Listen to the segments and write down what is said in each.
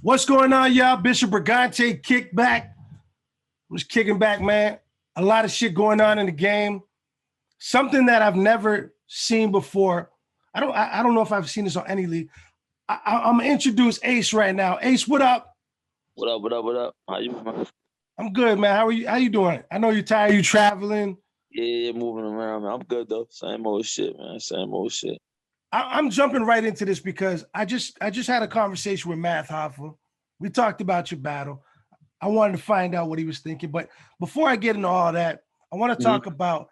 What's going on, y'all? Bishop Brigante, Kickback. I'm just kicking back, man. A lot of shit going on in the game. Something that I've never seen before. I don't know if I've seen this on any league. I'm gonna introduce Ace right now. Ace, what up? What up, what up, what up? How you, man? I'm good, man. How are you? How you doing? I know you're tired. You traveling? Yeah, moving around, man. I'm good though. Same old shit, man. Same old shit. I'm jumping right into this because I just had a conversation with Matt Hoffa. We talked about your battle. I wanted to find out what he was thinking. But before I get into all that, I want to talk about,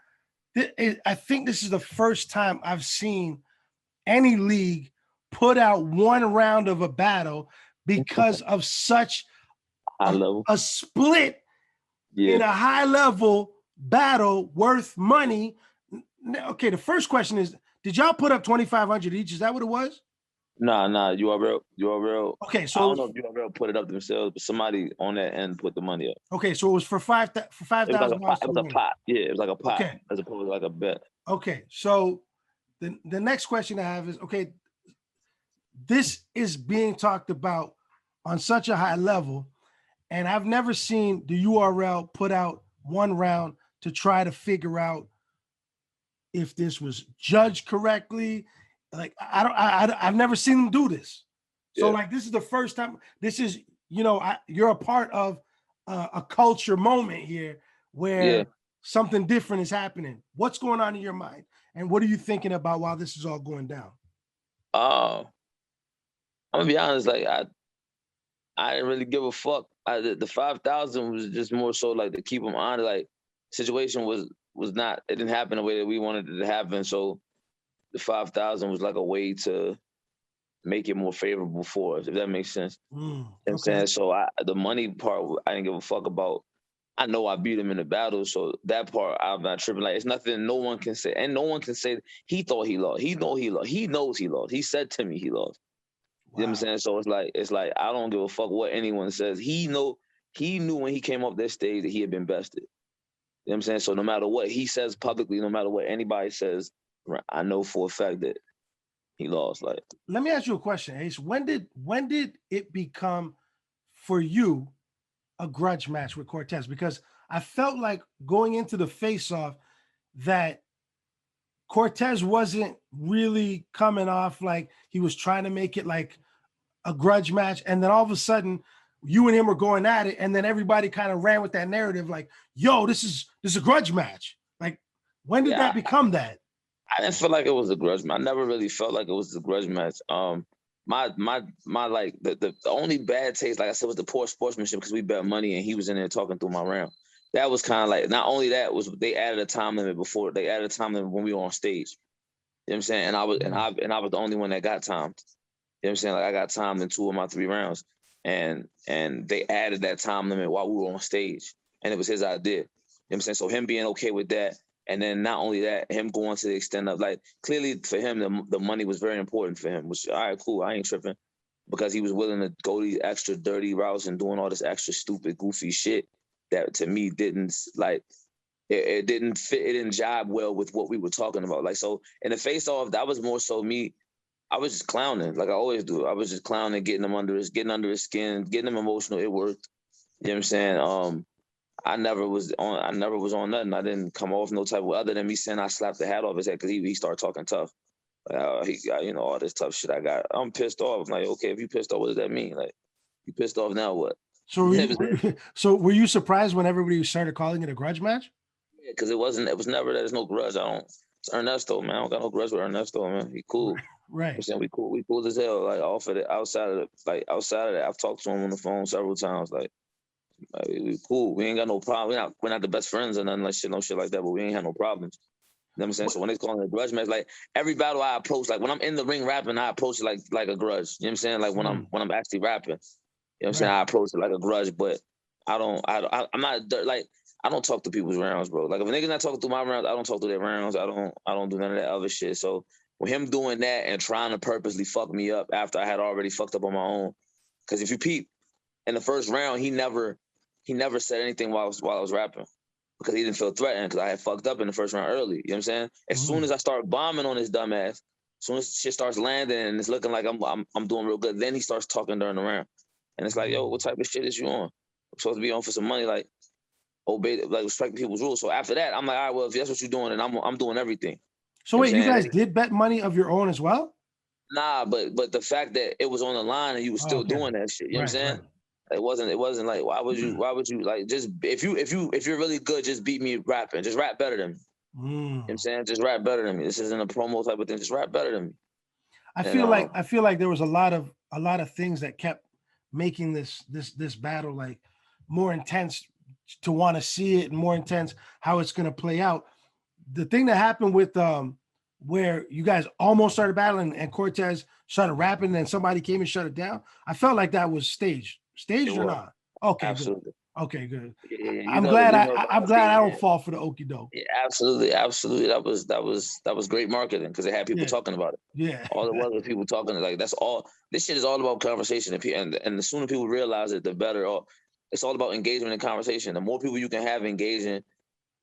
I think this is the first time I've seen any league put out one round of a battle because of such a split in a high level battle worth money. Okay, the first question is, did y'all put up 2,500 each? Is that what it was? Nah, URL. Okay, so I don't know if URL put it up themselves, but somebody on that end put the money up. Okay, so it was for $5,000. It was a pot. Yeah, it was like a pot, okay, as opposed to like a bet. Okay, so the next question I have is, okay, this is being talked about on such a high level, and I've never seen the URL put out one round to try to figure out if this was judged correctly. Like I've never seen them do this. So like this is the first time. This is, you're a part of a culture moment here where something different is happening. What's going on in your mind, and what are you thinking about while this is all going down? I'm gonna be honest. Like I didn't really give a fuck. The 5,000 was just more so like to keep them honest. Like situation was not. It didn't happen the way that we wanted it to happen. So the 5,000 was like a way to make it more favorable for us, if that makes sense. You know what I'm saying? So the money part, I didn't give a fuck about. I know I beat him in the battle, so that part I'm not tripping. Like it's nothing no one can say, and no one can say he thought he lost. He knows he lost. He said to me he lost. Wow. You know what I'm saying? So it's like I don't give a fuck what anyone says. He knew when he came up that stage that he had been bested. You know what I'm saying? So no matter what he says publicly, no matter what anybody says, I know for a fact that he lost. Like, let me ask you a question, Ace. When did it become for you a grudge match with Cortez? Because I felt like going into the face-off that Cortez wasn't really coming off like he was trying to make it like a grudge match, and then all of a sudden you and him were going at it, and then everybody kind of ran with that narrative like, yo, this is a grudge match. Like, when did that become that? I didn't feel like it was a grudge match. I never really felt like it was a grudge match. My like the only bad taste, like I said, was the poor sportsmanship because we bet money and he was in there talking through my round. That was kind of like, not only that, was they added a time limit before. They added a time limit when we were on stage. You know what I'm saying? And I was the only one that got timed. You know what I'm saying? Like I got timed in 2 of my 3 rounds. And they added that time limit while we were on stage. And it was his idea. You know what I'm saying? So him being okay with that. And then not only that, him going to the extent of like, clearly for him, the money was very important for him, which, all right, cool, I ain't tripping. Because he was willing to go these extra dirty routes and doing all this extra stupid, goofy shit that to me didn't, like, it didn't fit, it didn't jibe well with what we were talking about. Like, so in the face-off, that was more so me, I was just clowning, like I always do. I was just clowning, getting under his skin, getting him emotional. It worked. You know what I'm saying? I never was on nothing. I didn't come off no type of, other than me saying I slapped the hat off his head because he started talking tough. He got, all this tough shit I got. I'm pissed off. I'm like, okay, if you pissed off, what does that mean? Like, you pissed off, now what? So were you surprised when everybody started calling it a grudge match? Yeah, because it was never that. There's no grudge. It's Ernesto, man. I don't got no grudge with Ernesto, man. He cool. Right. I'm saying we cool as hell. Like outside of that, I've talked to him on the phone several times. Like we cool. We ain't got no problem. We're not the best friends or nothing like shit, no shit like that. But we ain't had no problems. You know what I'm saying? So when they call it a grudge match, like every battle I approach, like when I'm in the ring rapping, I approach it like a grudge. You know what I'm saying? Like when I'm actually rapping, you know what I'm saying? I approach it like a grudge, but I'm not like, I don't talk to people's rounds, bro. Like if a nigga's not talking through my rounds, I don't talk through their rounds. I don't do none of that other shit. So with him doing that and trying to purposely fuck me up after I had already fucked up on my own, because if you peep in the first round, he never said anything while I was rapping because he didn't feel threatened because I had fucked up in the first round early. You know what I'm saying? As soon as I start bombing on his dumb ass, as soon as shit starts landing and it's looking like I'm doing real good, then he starts talking during the round. And it's like, yo, what type of shit is you on? I'm supposed to be on for some money, like obey, like respect people's rules. So after that, I'm like, all right, well, if that's what you're doing, then I'm doing everything. So wait, you guys did bet money of your own as well? Nah, but the fact that it was on the line and you were still doing that shit, you know what I'm saying? Right. It wasn't like why would you like just if you're really good, just beat me rapping. Just rap better than me. You know what I'm saying? Just rap better than me. This isn't a promo type of thing. Just rap better than me. I feel like there was a lot of things that kept making this battle like more intense to want to see it and more intense how it's going to play out. The thing that happened with where you guys almost started battling and Cortez started rapping and then somebody came and shut it down, I felt like that was staged or not. Okay, absolutely. Good. Okay, good. Yeah, I'm glad I don't fall for the okie doke. Yeah, absolutely. That was great marketing because it had people talking about it. Yeah. All it was people talking. Like that's all. This shit is all about conversation, and the sooner people realize it, the better. It's all about engagement and conversation. The more people you can have engaging,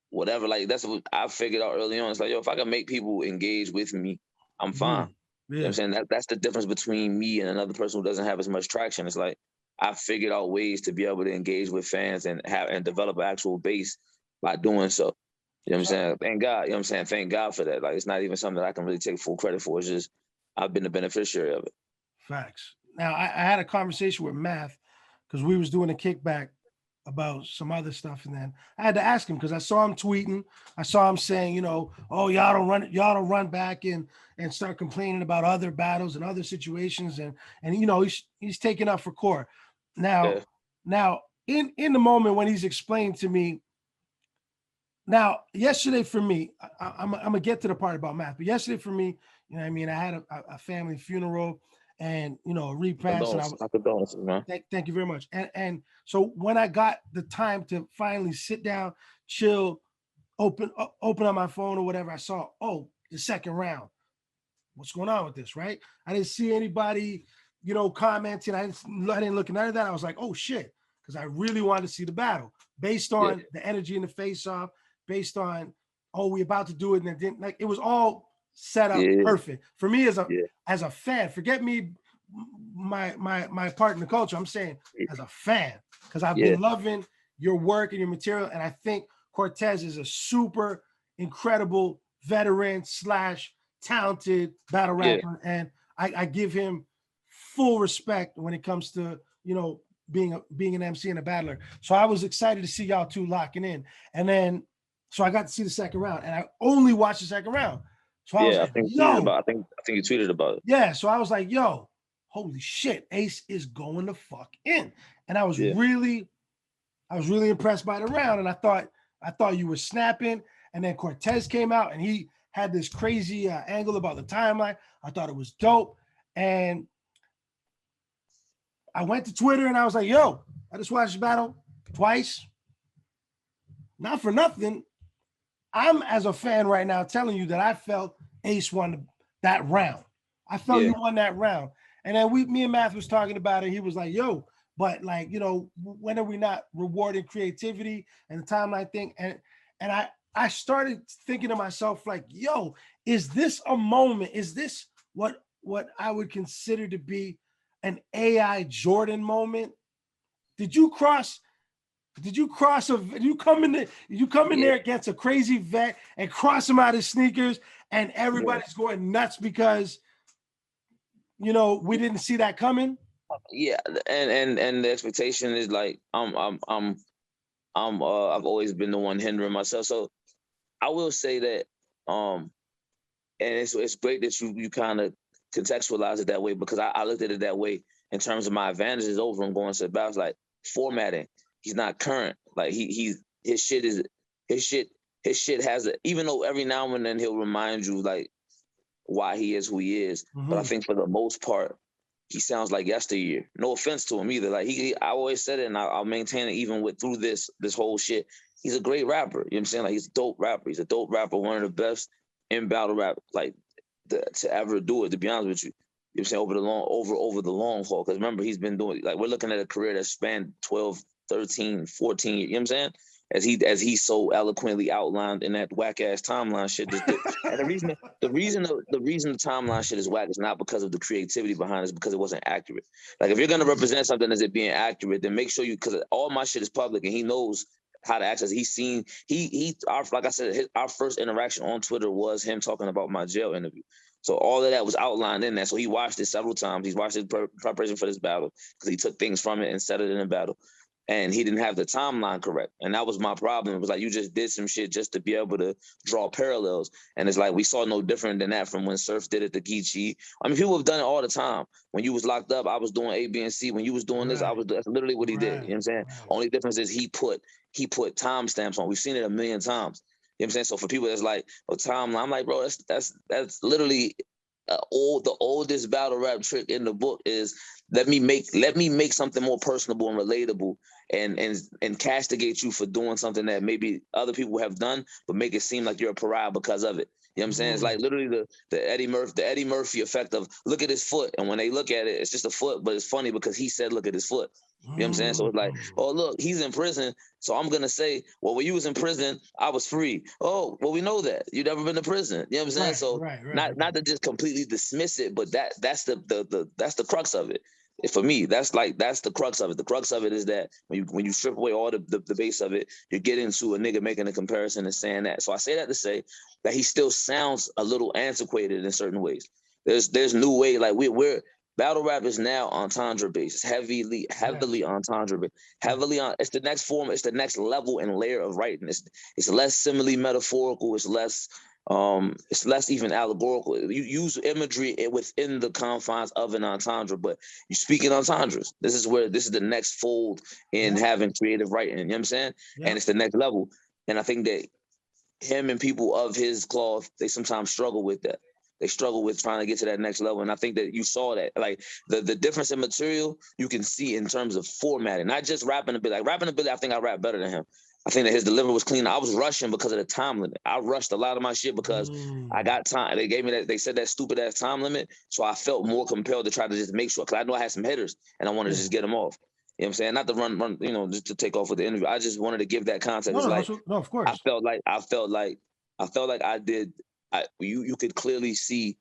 whatever. Like that's what I figured out early on. It's like, yo, if I can make people engage with me, I'm fine. You know what I'm saying? That's the difference between me and another person who doesn't have as much traction. It's like I figured out ways to be able to engage with fans and develop an actual base by doing so. You know what I'm saying? Thank God. You know what I'm saying? Thank God for that. Like it's not even something that I can really take full credit for. It's just I've been the beneficiary of it. Facts. Now I had a conversation with Math because we was doing a kickback about some other stuff, and then I had to ask him because I saw him tweeting. I saw him saying, you know, oh, y'all don't run back and start complaining about other battles and other situations, and you know he's taking up for court. Now in the moment when he's explained to me. Now, yesterday for me, I'm gonna get to the part about Math, but yesterday for me, you know what I mean, I had a family funeral and you know a repast, and thank you very much. And so when I got the time to finally sit down, chill, open up my phone or whatever, I saw, oh, the second round. What's going on with this, right? I didn't see anybody, you know, commenting. I didn't look at none of that. I was like, oh shit, because I really wanted to see the battle based on the energy in the face-off, based on, oh, we about to do it, and it didn't, like, it was all set up perfect for me as a fan. Forget me, my part in the culture. I'm saying as a fan, because I've been loving your work and your material, and I think Cortez is a super incredible veteran / talented battle rapper, and I give him full respect when it comes to, you know, being an MC and a battler. So I was excited to see y'all two locking in, and then so I got to see the second round, and I only watched the second round. So I was like, I think you tweeted about it. Yeah, so I was like, yo, holy shit, Ace is going to fuck in, and I was really impressed by the round, and I thought you were snapping, and then Cortez came out, and he had this crazy angle about the timeline. I thought it was dope, and I went to Twitter, and I was like, yo, I just watched the battle twice. Not for nothing. I'm, as a fan right now, telling you that I felt Ace won that round. I felt you won that round. And then me and Math was talking about it. He was like, yo, but like, you know, when are we not rewarding creativity and the timeline thing? And I started thinking to myself, like, yo, is this a moment? Is this what I would consider to be an AI Jordan moment? Did you come in there against a crazy vet and cross him out his sneakers, and everybody's going nuts because, you know, we didn't see that coming? Yeah, and the expectation is like I've always been the one hindering myself. So I will say that and it's great that you kind of contextualize it that way, because I looked at it that way in terms of my advantages over him going to the battles, like formatting. He's not current. Like his shit has even though every now and then he'll remind you like why he is who he is. But I think for the most part, he sounds like yesteryear. No offense to him either. Like I always said it, and I'll maintain it even through this whole shit. He's a great rapper. You know what I'm saying? Like he's a dope rapper. He's a dope rapper, one of the best in battle rap, like to ever do it, to be honest with you. You know what I'm saying? Over the long haul. Because remember, he's been doing, like, we're looking at a career that spanned 12, 13, 14 years. You know what I'm saying? as he so eloquently outlined in that whack ass timeline shit. And the reason the timeline shit is whack is not because of the creativity behind it, it's because it wasn't accurate. Like if you're gonna represent something as it being accurate, then make sure because all my shit is public and he knows how to access. He's seen like I said, our first interaction on Twitter was him talking about my jail interview. So all of that was outlined in that. So he watched it several times. He's watched it preparation for this battle because he took things from it and set it in a battle. And he didn't have the timeline correct. And that was my problem. It was like, you just did some shit just to be able to draw parallels. And it's like, we saw no different than that from when Surf did it to Geechee. I mean, people have done it all the time. When you was locked up, I was doing A, B, and C. When you was doing this, that's literally what he did. You know what I'm saying? Only difference is he put timestamps on. We've seen it a million times. You know what I'm saying? So for people that's like, oh, timeline, I'm like, bro, that's literally the oldest battle rap trick in the book is let me make something more personable and relatable and castigate you for doing something that maybe other people have done, but make it seem like you're a pariah because of it. You know what I'm saying? It's like literally the Eddie Murphy effect of look at his foot. And when they look at it, it's just a foot, but it's funny because he said, look at his foot. You know what I'm saying? So it's like, oh, look, he's in prison. So I'm going to say, well, when you was in prison, I was free. Oh, well, we know that. You've never been to prison. You know what I'm saying? Not to just completely dismiss it, but that's the crux of it. For me, that's the crux of it. The crux of it is that when you strip away all the base of it, you get into a nigga making a comparison and saying that. So I say that to say that he still sounds a little antiquated in certain ways. There's new way, like we're battle rap is now entendre based, heavily entendre based, heavily on. It's the next form. It's the next level and layer of writing. It's less simile metaphorical. It's less even allegorical. You use imagery within the confines of an entendre, but you speak in entendres. This is the next fold in having creative writing. You know what I'm saying? And it's the next level. And I think that him and people of his cloth, they sometimes struggle with that. They struggle with trying to get to that next level. And I think that you saw that. Like the difference in material, you can see in terms of formatting, not just rapping ability. Like rapping ability, I think I rap better than him. I think that his delivery was clean. I was rushing because of the time limit. I rushed a lot of my shit because I got time. They gave me that. They said that stupid ass time limit. So I felt more compelled to try to just make sure, because I know I had some hitters and I wanted to just get them off. You know what I'm saying? Not to run, just to take off with the interview. I just wanted to give that context. No, of course. I felt like I did. You could clearly see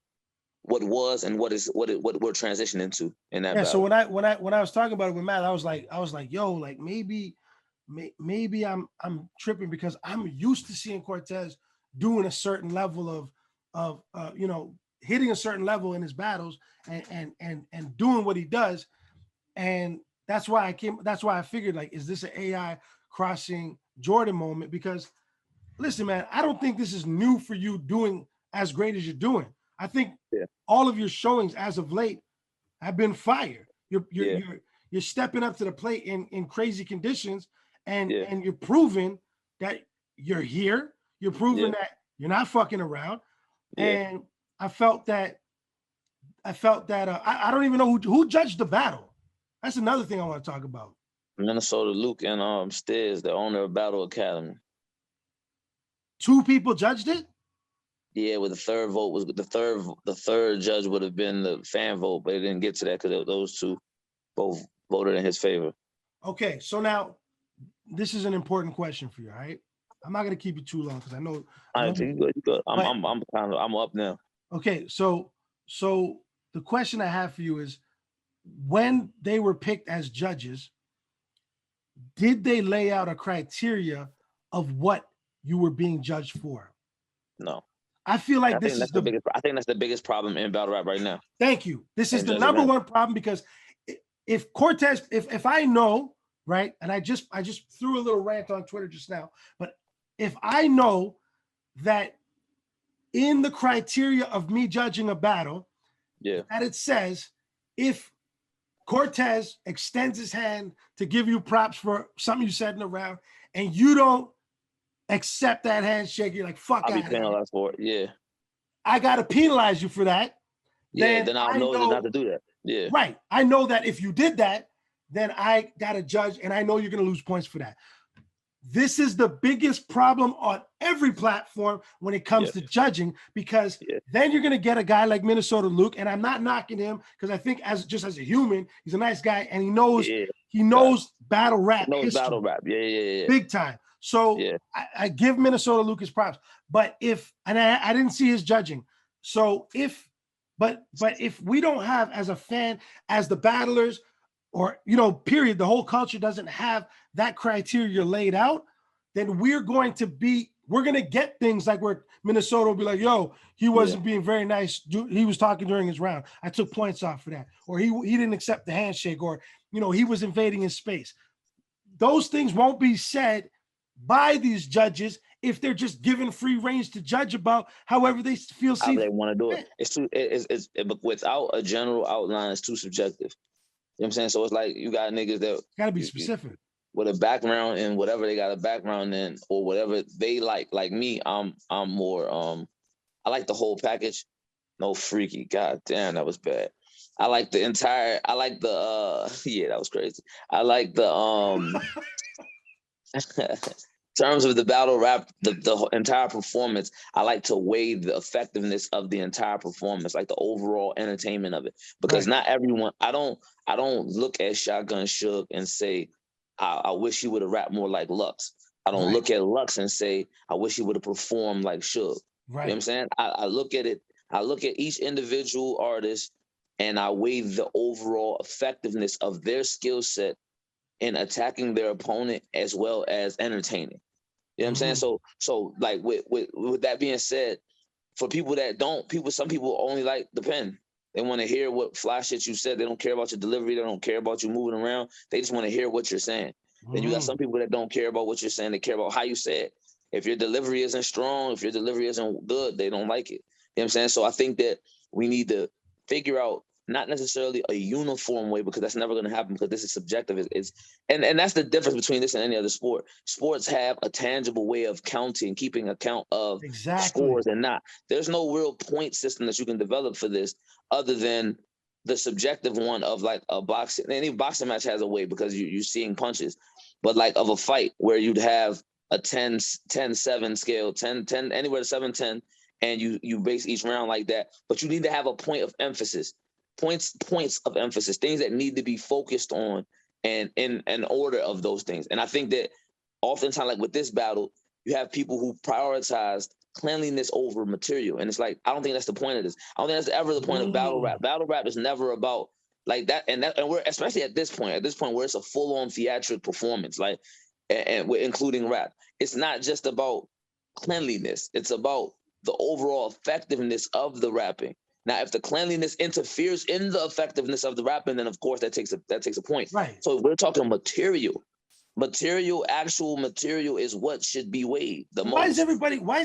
what was and what we're transitioning to in that battle. So when I was talking about it with Matt, I was like, yo, like maybe I'm tripping because I'm used to seeing Cortez doing a certain level of hitting a certain level in his battles and doing what he does. And that's why I figured, like, is this an AI crossing Jordan moment? Because listen, man, I don't think this is new for you doing as great as you're doing. I think all of your showings as of late have been fire. You're stepping up to the plate in crazy conditions, and you're proving that you're here. You're proving that you're not fucking around. And I felt that I don't even know who judged the battle. That's another thing I want to talk about. Minnesota Luke and Stiz, the owner of Battle Academy. 2 people judged it? Yeah, with the third vote was the third judge would have been the fan vote, but it didn't get to that because those 2 both voted in his favor. Okay, so now this is an important question for you, all right? I'm not gonna keep you too long because I know. I think you good. I'm up now. Okay, so the question I have for you is, when they were picked as judges, did they lay out a criteria of what you were being judged for? No. I feel like I think that's the biggest problem in battle rap right now. Thank you. This is the number one problem, because if Cortez, if I know, right, and I just threw a little rant on Twitter just now, but if I know that in the criteria of me judging a battle, that it says if Cortez extends his hand to give you props for something you said in the round, and you don't accept that handshake, you're like, fuck, I'll be penalized for it. Yeah, I gotta penalize you for that. Then I'll know not to do that. Yeah, right. I know that if you did that, then I gotta judge, and I know you're gonna lose points for that. This is the biggest problem on every platform when it comes to judging, because then you're going to get a guy like Minnesota Luke, and I'm not knocking him because I think as a human, he's a nice guy, and he knows battle rap history. Battle rap. Yeah. Big time. So Yeah. I give Minnesota Luke his props. But I didn't see his judging. So but if we don't have as a fan, as the battlers, or period, the whole culture doesn't have that criteria laid out, then we're going to get things like where Minnesota will be like, yo, he wasn't being very nice. He was talking during his round. I took points off for that. Or he didn't accept the handshake, or he was invading his space. Those things won't be said by these judges if they're just given free range to judge about however they feel. How they want to do it. It's too. Without a general outline, it's too subjective. You know what I'm saying? So it's like you got niggas that gotta be specific with a background in whatever they got a background in, or whatever they like. Like me, I'm more I like the whole package. No freaky. God damn, that was bad. I like the yeah, that was crazy. I like the terms of the battle rap, the entire performance, I like to weigh the effectiveness of the entire performance, like the overall entertainment of it. Because not everyone, I don't look at Shotgun Suge and say, I wish he would have rapped more like Lux. I don't look at Lux and say, I wish he would have performed like Suge. Right. You know what I'm saying? I look at it, I look at each individual artist and I weigh the overall effectiveness of their skill set in attacking their opponent as well as entertaining. You know what I'm saying? So like with that being said, for people that some people only like the pen. They want to hear what fly shit you said. They don't care about your delivery. They don't care about you moving around. They just want to hear what you're saying. Then you got some people that don't care about what you're saying. They care about how you say it. If your delivery isn't strong, if your delivery isn't good, they don't like it. You know what I'm saying? So I think that we need to figure out not necessarily a uniform way, because that's never going to happen, because this is subjective. And that's the difference between this and any other sport. Sports have a tangible way of counting, keeping account of scores and not. There's no real point system that you can develop for this other than the subjective one of like a boxing. Any boxing match has a way because you're seeing punches, but like of a fight where you'd have a 10-7 scale, 10, anywhere to 7-10, and you base each round like that. But you need to have a point of emphasis. Points of emphasis, things that need to be focused on, and in an order of those things. And I think that oftentimes, like with this battle, you have people who prioritized cleanliness over material. And it's like, I don't think that's the point of this. I don't think that's ever the point of battle rap. Battle rap is never about like that. And we're, especially at this point where it's a full-on theatric performance, like, and we're including rap. It's not just about cleanliness. It's about the overall effectiveness of the rapping. Now, if the cleanliness interferes in the effectiveness of the rapping, then of course that takes a point. Right. So we're talking material. Actual material is what should be weighed the most. Why is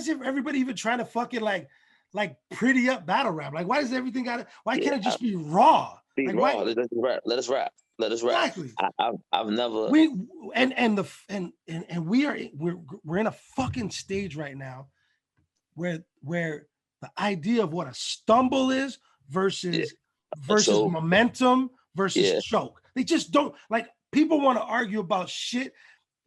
everybody even trying to fucking like pretty up battle rap? Like, why does everything why can't it just be raw? Raw. Let us rap. Exactly. I've never we're in a fucking stage right now where the idea of what a stumble is versus momentum versus choke. They just don't like. People want to argue about shit.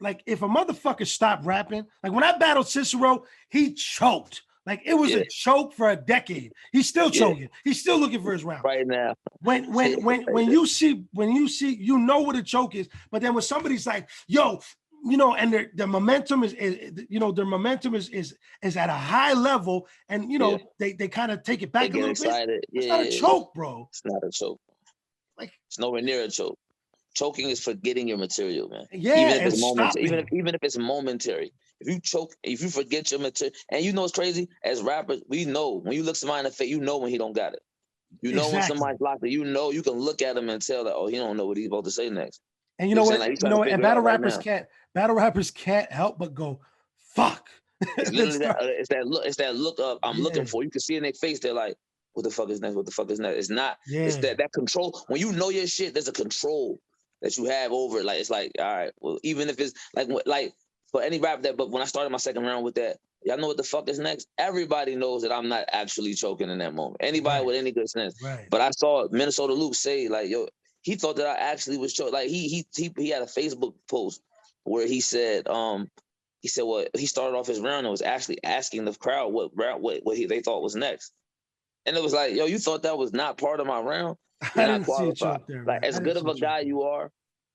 Like, if a motherfucker stopped rapping, like when I battled Cicero, he choked. Like, it was a choke for a decade. He's still choking. He's still looking for his round right now. When you see, you know what a choke is. But then when somebody's like, yo, and their momentum is at a high level, and they kind of take it back a little bit. It's not a choke, bro. It's not a choke. Like, it's nowhere near a choke. Choking is forgetting your material, man. Yeah, even if it's momentary. Even if it's momentary. If you choke, if you forget your material, and it's crazy. As rappers, we know when you look somebody in the face, you know when he don't got it. You know when somebody's blocked it. You can look at him and tell that, oh, he don't know what he's about to say next. And and battle rappers can't help but go, fuck. It's literally it's that look up I'm looking for. You can see in their face, they're like, what the fuck is next? What the fuck is next? It's not. It's that control. When you know your shit, there's a control that you have over it. Like, it's like, all right, well, even if it's like for any rap but when I started my second round with that, y'all know what the fuck is next? Everybody knows that I'm not actually choking in that moment. Anybody with any good sense. Right. But I saw Minnesota Luke say, like, yo, he thought that I actually was choking. Like, he had a Facebook post where he said, well, he started off his round and was actually asking the crowd what they thought was next. And it was like, yo, you thought that was not part of my round? You're not qualified. Like, as good of a guy you are,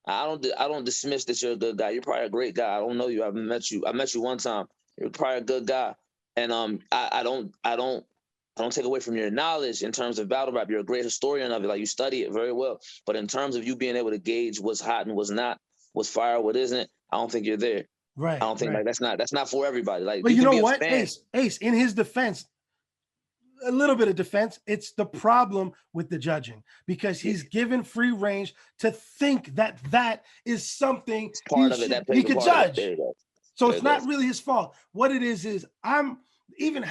I don't dismiss that you're a good guy. You're probably a great guy. I don't know you. I haven't met you. I met you one time. You're probably a good guy, and I don't take away from your knowledge in terms of battle rap. You're a great historian of it. Like, you study it very well. But in terms of you being able to gauge what's hot and what's not, what's fire, what isn't, I don't think you're there. I Right, don't think right. like that's not for everybody. Like, But you you can know be a what, fan. Ace, in his defense, a little bit of defense, it's the problem with the judging, because he's given free range to think that that is something It's part of it. That he plays a could part of it. There judge. you go. So There it's it not goes. really his fault. What it is I'm even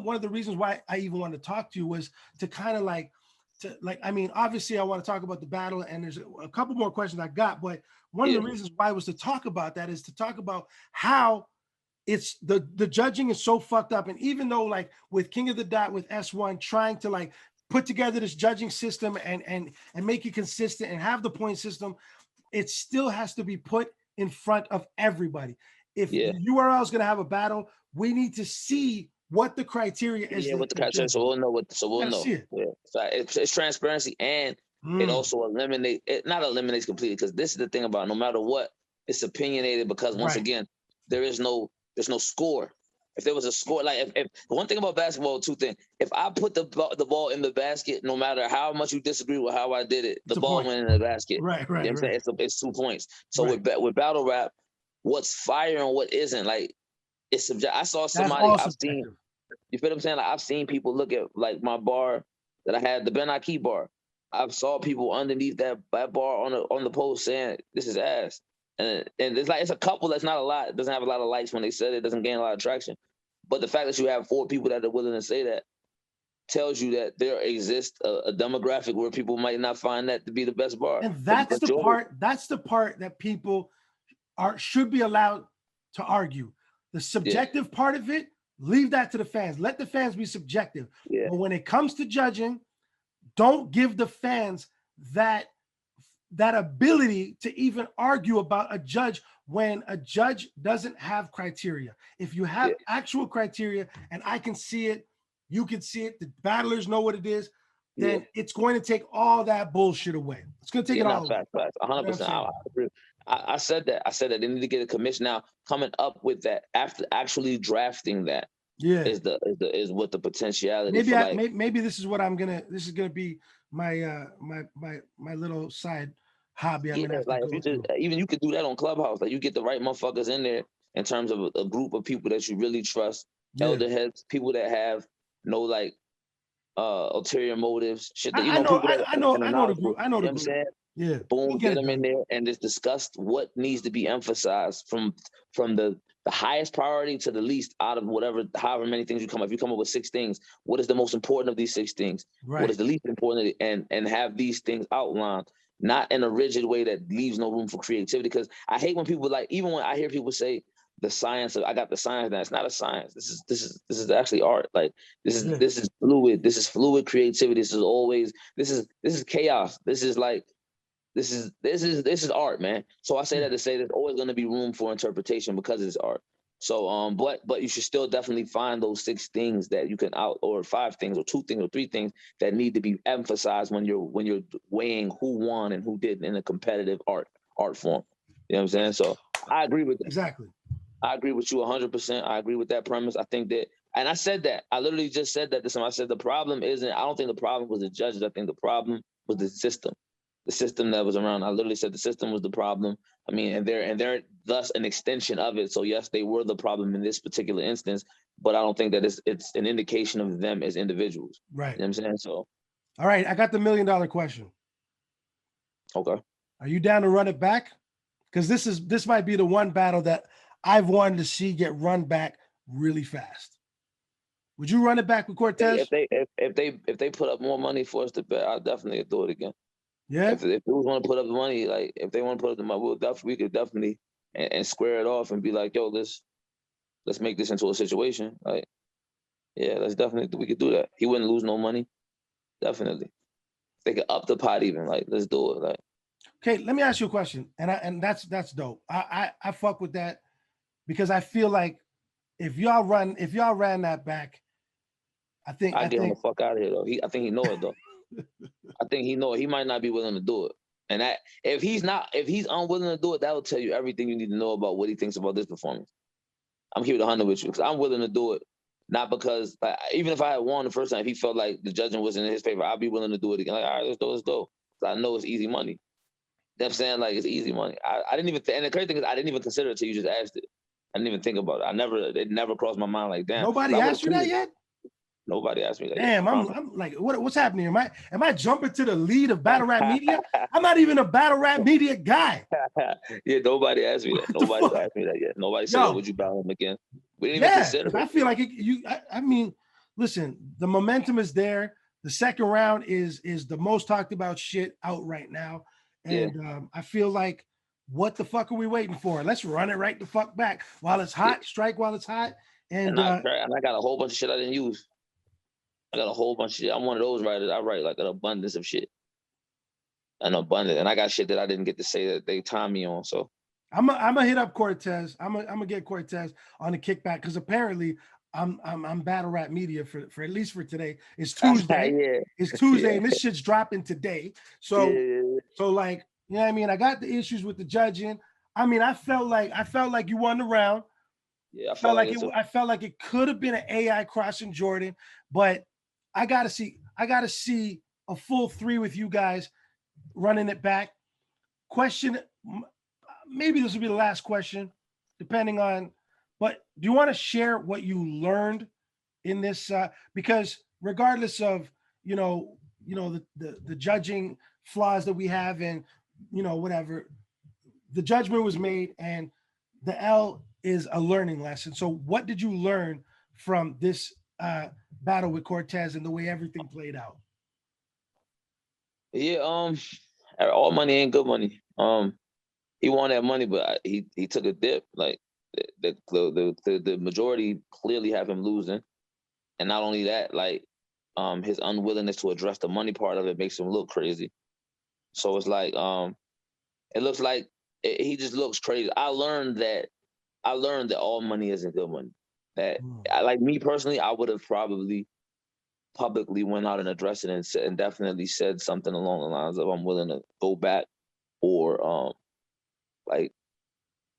one of the reasons why I even wanted to talk to you was to kind of I mean, obviously I want to talk about the battle, and there's a couple more questions I got, but one of the reasons why was to talk about that is to talk about how it's the judging is so fucked up. And even though, like, with King of the Dot, with S1 trying to like put together this judging system and make it consistent and have the point system, it still has to be put in front of everybody. If the URL is going to have a battle, we need to see what the criteria is. Yeah, with the criteria, so we'll know what. So we'll know. See it. Yeah, so it's transparency, and it also not eliminates completely, because this is the thing about it, no matter what, it's opinionated, because once again, there's no score. If there was a score, like if one thing about basketball, two things. If I put the ball in the basket, no matter how much you disagree with how I did it, the ball went in the basket. Right. You know what I'm saying? It's 2 points. So with battle rap, what's fire and what isn't, like, it's subjective. I saw somebody I've seen. You feel what I'm saying? Like, I've seen people look at, like, my bar that I had, the Ben Aki bar. I've saw people underneath that bar on the post saying this is ass, and it's like, it's a couple that's not a lot. It doesn't have a lot of likes when they said it. Doesn't gain a lot of traction. But the fact that you have 4 people that are willing to say that tells you that there exists a demographic where people might not find that to be the best bar. And that's the part. That's the part that people should be allowed to argue. The subjective part of it, leave that to the fans. Let the fans be subjective. But when it comes to judging, don't give the fans that ability to even argue about a judge when a judge doesn't have criteria. If you have actual criteria and I can see it, you can see it, the battlers know what it is, then it's going to take all that bullshit away. It's going to take it all away. Facts. 100%. I agree. I said that. They need to get a commission. Now, coming up with that after actually drafting that is what the potentiality. Maybe this is what this is gonna be my my little side hobby. I'm gonna have like, to go even you could do that on Clubhouse. Like, you get the right motherfuckers in there in terms of a group of people that you really trust, elder heads, people that have no, like, ulterior motives, shit that I know the group. I know the what I'm group. saying? Yeah, Boom, get them in there and just discuss what needs to be emphasized from the highest priority to the least, out of however many things you come up. If you come up with 6 things, what is the most important of these 6 things? What is the least important? And have these things outlined, not in a rigid way that leaves no room for creativity. Because I hate when people, like, even when I hear people say the science of, I got the science, now it's not a science. This is actually art. Like, this is fluid. This is fluid creativity. This is chaos. This is like, this is art, man. So I say that to say there's always going to be room for interpretation because it's art. So but you should still definitely find those 6 things that you can or 5 things or 2 things or 3 things that need to be emphasized when you're weighing who won and who didn't in a competitive art form. You know what I'm saying? So I agree with that. Exactly. I agree with you 100%. I agree with that premise. I think that, and I said that. I literally just said that to someone. I said the problem isn't. I don't think the problem was the judges. I think the problem was the system. The system that was around. I literally said the system was the problem. I mean, and they're thus an extension of it. So yes, they were the problem in this particular instance, but I don't think that it's an indication of them as individuals. Right. You know what I'm saying? So, all right, I got the $1 million question. Okay. Are you down to run it back? Because this might be the one battle that I've wanted to see get run back really fast. Would you run it back with Cortez? If they put up more money for us to bet, I'll definitely do it again. Yeah. If we want to put up the money, like, if they want to put up the money, we could definitely and square it off and be like, yo, let's make this into a situation. Like, yeah, we could do that. He wouldn't lose no money. Definitely. They could up the pot even. Like, let's do it. Like, okay, let me ask you a question. And that's dope. I fuck with that, because I feel like if y'all ran that back, I get him the fuck out of here though. I think he know it though. I think he know it. He might not be willing to do it. And that if he's unwilling to do it, that will tell you everything you need to know about what he thinks about this performance. I'm keeping it 100 with you because I'm willing to do it. Not because, like, even if I had won the first time, if he felt like the judging wasn't in his favor, I'd be willing to do it again. Like, all right, let's go. I know it's easy money. You know what I'm saying? Like, it's easy money. I didn't even, and the crazy thing is, I didn't even consider it until you just asked it. I didn't even think about it. It never crossed my mind like, damn. Nobody asked you that yet? Nobody asked me that yet. Damn, I'm like, what's happening here? Am I jumping to the lead of battle rap media? I'm not even a battle rap media guy. Yeah, nobody asked me that. Nobody asked me that yet. Nobody said, "Yo, would you battle him again?" We didn't even consider it. I feel like I mean, listen, the momentum is there. The second round is the most talked about shit out right now, and I feel like, what the fuck are we waiting for? Let's run it right the fuck back while it's hot. Strike while it's hot, and I got a whole bunch of shit I didn't use. I got a whole bunch of shit. I'm one of those writers. I write like an abundance of shit. And I got shit that I didn't get to say that they time me on. So I'm gonna hit up Cortez. I'm gonna get Cortez on the kickback because apparently I'm battle rap media for at least for today. It's Tuesday. It's Tuesday, and this shit's dropping today. So so like, you know what I mean? I got the issues with the judging. I mean, I felt like you won the round. Yeah, I felt like it could have been an AI crossing Jordan, but I gotta see a full 3 with you guys running it back. Question, maybe this will be the last question, depending on, but do you want to share what you learned in this? Because regardless of, the judging flaws that we have and, whatever, the judgment was made and the L is a learning lesson. So what did you learn from this battle with Cortez and the way everything played out? Yeah, all money ain't good money. He wanted that money, but he took a dip. Like the majority clearly have him losing, and not only that, like his unwillingness to address the money part of it makes him look crazy. So it's like it looks like he just looks crazy. I learned that all money isn't good money. That like me personally, I would have probably publicly went out and addressed it and definitely said something along the lines of, I'm willing to go back, or like,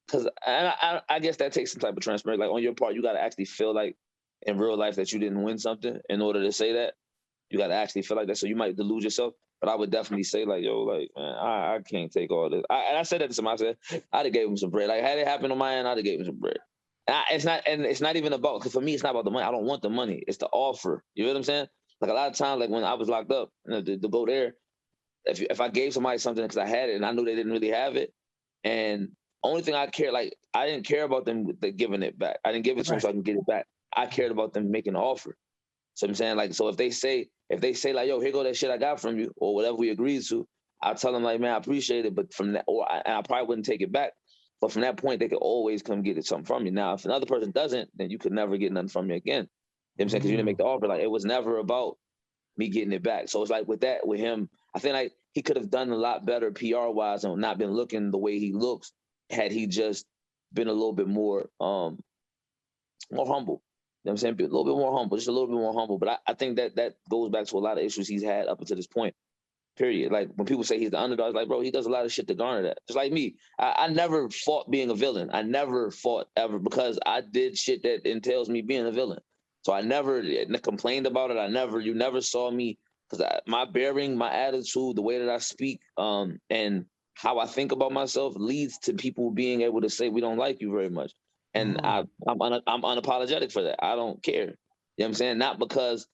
because I guess that takes some type of transparency. Like on your part, you got to actually feel like in real life that you didn't win something in order to say that. You got to actually feel like that. So you might delude yourself. But I would definitely say like, yo, like, man, I can't take all this. And I said that to somebody. I said, I'd have gave him some bread. Like, had it happened on my end, I'd have gave him some bread. And it's not even about, because for me, it's not about the money. I don't want the money. It's the offer. You know what I'm saying? Like a lot of times, like when I was locked up, to go there, if I gave somebody something because I had it and I knew they didn't really have it, and only thing I care, like I didn't care about them giving it back. I didn't give it to them so I can get it back. I cared about them making an offer. So I'm saying, like, so if they say like, yo, here go that shit I got from you, or whatever we agreed to, I'll tell them like, man, I appreciate it, but from that, and I probably wouldn't take it back. But from that point, they could always come get something from you. Now, if another person doesn't, then you could never get nothing from me again. You know what I'm saying? Because you didn't make the offer. Like, it was never about me getting it back. So it's like with him, I think like he could have done a lot better PR-wise and not been looking the way he looks had he just been a little bit more humble. You know what I'm saying? A little bit more humble, just a little bit more humble. But I think that goes back to a lot of issues he's had up until this point. Period. Like when people say he's the underdog, it's like, bro, he does a lot of shit to garner that. Just like me. I never fought being a villain. I never fought ever because I did shit that entails me being a villain. So I never complained about it. You never saw me, because my bearing, my attitude, the way that I speak, and how I think about myself leads to people being able to say we don't like you very much. And I'm unapologetic for that. I don't care. You know what I'm saying? Not because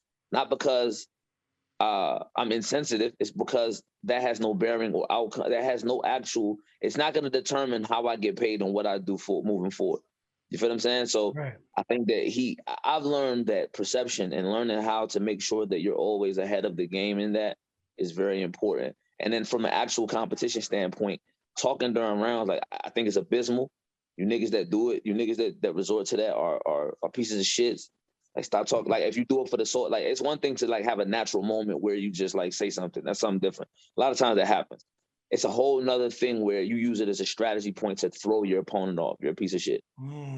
I'm insensitive. It's because that has no bearing or outcome. That has no actual. It's not going to determine how I get paid and what I do for moving forward. You feel what I'm saying? So I think that I've learned that perception and learning how to make sure that you're always ahead of the game in that is very important. And then from an actual competition standpoint, talking during rounds, like I think it's abysmal. You niggas that do it, you niggas that resort to that are pieces of shits. Like stop talking. Like if you do it for the sort, like it's one thing to like have a natural moment where you just like say something. That's something different. A lot of times that happens. It's a whole nother thing where you use it as a strategy point to throw your opponent off. You're a piece of shit.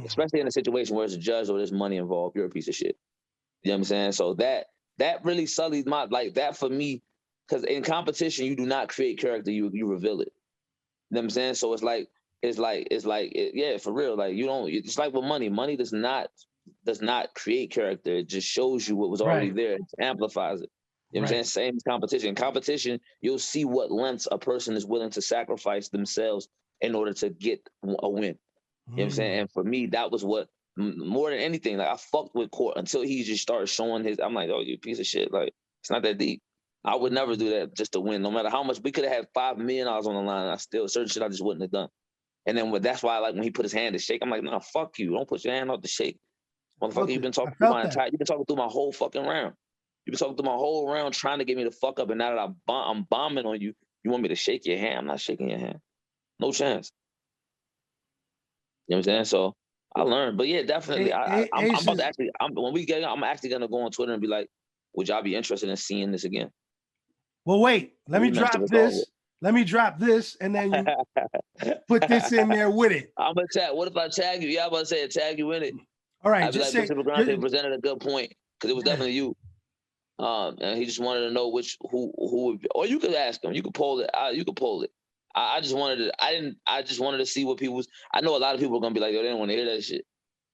Especially in a situation where it's a judge or there's money involved. You're a piece of shit. You know what I'm saying? So that really sullied my, like that for me, because in competition you do not create character, you reveal it. You know what I'm saying? So yeah, for real. Like you don't. It's like with money. Money does not create character. It just shows you what was already Right. there. It amplifies it. You know what I'm Right. saying? Same as competition. In competition, you'll see what lengths a person is willing to sacrifice themselves in order to get a win. You know what I'm saying? And for me, that was what more than anything. Like I fucked with Court until he just started showing his. I'm like, oh, you piece of shit. Like it's not that deep. I would never do that just to win, no matter how much. We could have had $5 million on the line, and I still certain shit I just wouldn't have done. And then that's why, like when he put his hand to shake, I'm like, nah, fuck you. Don't put your hand out to shake, motherfucker. You've been talking through my entire. You've been talking through my whole fucking round. You've been talking through my whole round, trying to get me to fuck up. And now that I'm bombing on you, you want me to shake your hand? I'm not shaking your hand. No chance. You know what I'm saying? So I learned, but yeah, definitely. I'm about to actually. When we get, I'm actually gonna go on Twitter and be like, would y'all be interested in seeing this again? Well, wait. Let me drop this. Let me drop this, and then you put this in there with it. I'm gonna tag. What if I tag you? Yeah, I'm about to say tag you in it. All right. I'd be like, Mr. Brigante presented a good point because it was definitely you. And he just wanted to know who would be, or you could ask him. You could poll it. You could poll it. I just wanted to. I just wanted to see what people's. I know a lot of people are gonna be like, yo, they don't want to hear that shit.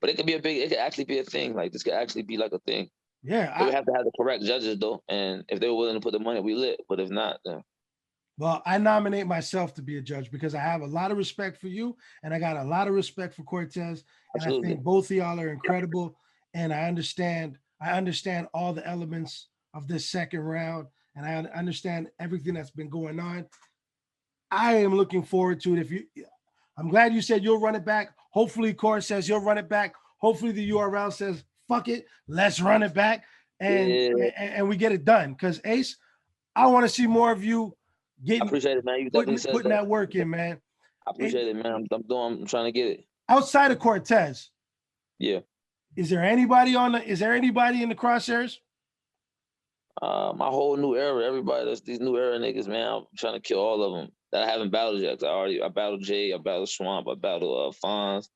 But it could be it could actually be a thing. Like this could actually be like a thing. Yeah. They would have to have the correct judges though, and if they were willing to put the money, we lit. But if not, then. Well, I nominate myself to be a judge because I have a lot of respect for you, and I got a lot of respect for Cortez, and Absolutely. I think both of y'all are incredible. And I understand all the elements of this second round, and I understand everything that's been going on. I am looking forward to it. I'm glad you said you'll run it back. Hopefully, Corey says you'll run it back. Hopefully, the URL says fuck it, let's run it back, and we get it done. Because Ace, I want to see more of you. I appreciate it, man. You definitely said putting that work in, man. I appreciate it, man. I'm trying to get it. Outside of Cortez, yeah. Is there anybody in the crosshairs? My whole new era, everybody that's these new era niggas, man. I'm trying to kill all of them that I haven't battled yet. I battled Jay, I battled Swamp, I battled Fonz,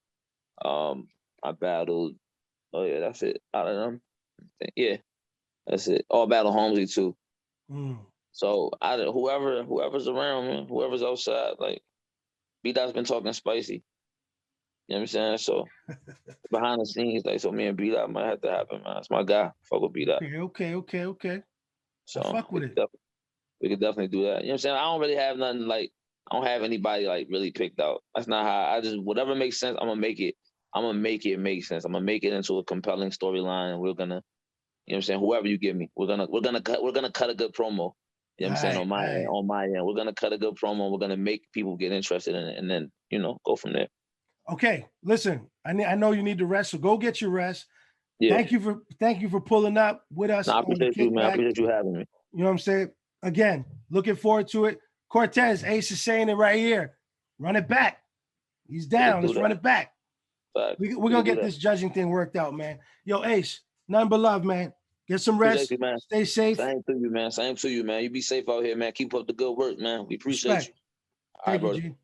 I battled. Oh yeah, that's it. Out of them, yeah, that's it. Oh, I battled Holmesy too. So whoever's around, man, whoever's outside, like B-Dot's been talking spicy. You know what I'm saying? So behind the scenes, like so me and B-Dot might have to happen, man. That's my guy. Fuck with B-Dot. Okay. So fuck with it. We could definitely do that. You know what I'm saying? I don't really have nothing like I don't have anybody like really picked out. That's not how I just whatever makes sense, I'm gonna make it. I'm gonna make it make sense. I'm gonna make it into a compelling storyline, and we're gonna, you know what I'm saying, whoever you give me, we're gonna cut a good promo. You know what I'm saying? On my end. We're gonna cut a good promo, we're gonna make people get interested in it, and then, you know, go from there. Okay, listen, I know you need to rest, so go get your rest. Yeah. Thank you for pulling up with us. No, I appreciate you, man. I appreciate you having me. You know what I'm saying? Again, looking forward to it. Cortez, Ace is saying it right here. Run it back. He's down. Let's run it back. We're going to get this judging thing worked out, man. Yo, Ace, nothing but love, man. Get some rest. You, man. Stay safe. Same to you, man. Same to you, man. You be safe out here, man. Keep up the good work, man. We appreciate you. Thank you, G.